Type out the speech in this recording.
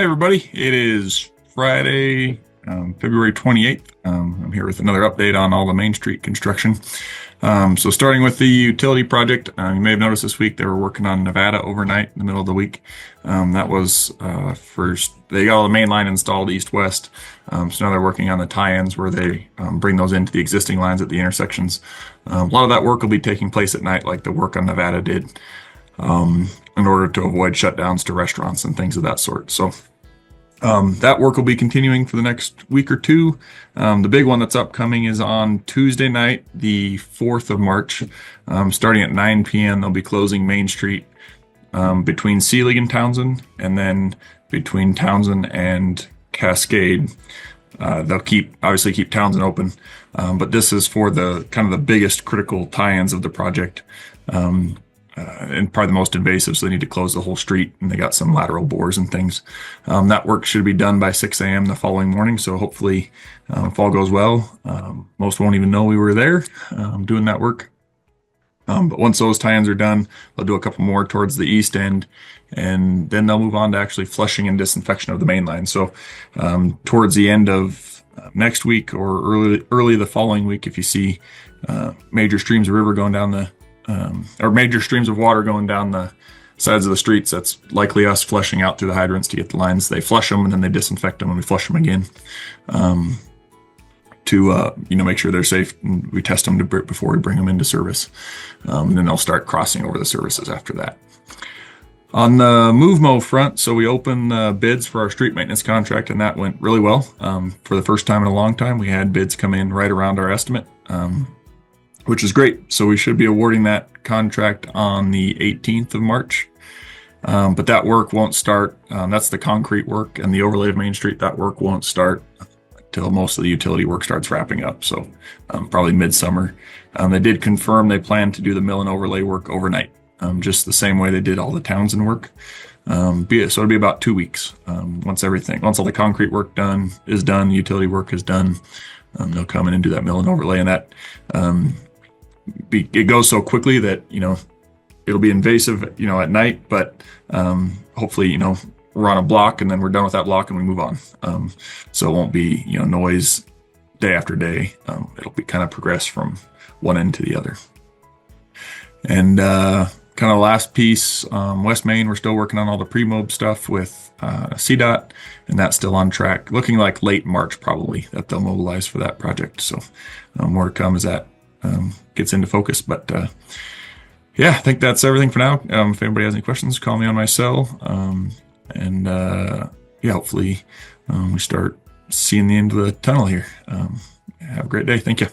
Hey everybody, it is Friday, February 28th. I'm here with another update on all the Main Street construction. So starting with the utility project, you may have noticed this week they were working on Nevada overnight in the middle of the week. That was first, they got all the main line installed east-west. So now they're working on the tie-ins where they bring those into the existing lines at the intersections. A lot of that work will be taking place at night like the work on Nevada did. In order to avoid shutdowns to restaurants and things of that sort. So that work will be continuing for the next week or two. The big one that's upcoming is on Tuesday night, the 4th of March. Starting at 9 p.m., they'll be closing Main Street between Selig and Townsend, and then between Townsend and Cascade. They'll obviously keep Townsend open, but this is for the kind of the biggest critical tie-ins of the project. And probably the most invasive, so they need to close the whole street, and they got some lateral bores and things. That work should be done by 6 a.m. the following morning, so hopefully if all goes well, most won't even know we were there doing that work. But once those tie-ins are done, they'll do a couple more towards the east end, and then they'll move on to actually flushing and disinfection of the main line. So towards the end of next week or early the following week, if you see major streams of river going down or major streams of water going down the sides of the streets, that's likely us flushing out through the hydrants to get the lines. They flush them and then they disinfect them and we flush them again to make sure they're safe. And we test them before we bring them into service. And then they'll start crossing over the services after that. On the MoveMo front, so we opened bids for our street maintenance contract, and that went really well. For the first time in a long time, we had bids come in right around our estimate. Which is great. So we should be awarding that contract on the 18th of March. But that work won't start. That's the concrete work, and the overlay of Main Street, that work won't start until most of the utility work starts wrapping up. So probably midsummer. They did confirm they plan to do the mill and overlay work overnight, just the same way they did all the Townsend work. So it'll be about 2 weeks. Once all the concrete work is done, utility work is done, they'll come in and do that mill and overlay, and that it goes so quickly that it'll be invasive at night, but hopefully we're on a block and then we're done with that block and we move on. So it won't be noise day after day. It'll be kind of progress from one end to the other. And kind of last piece, West Main, we're still working on all the pre-mob stuff with CDOT, and that's still on track, looking like late March probably that they'll mobilize for that project. So more to come as that gets into focus. But yeah, I think that's everything for now. If anybody has any questions, call me on my cell. Yeah, hopefully we start seeing the end of the tunnel here. Have a great day. Thank you.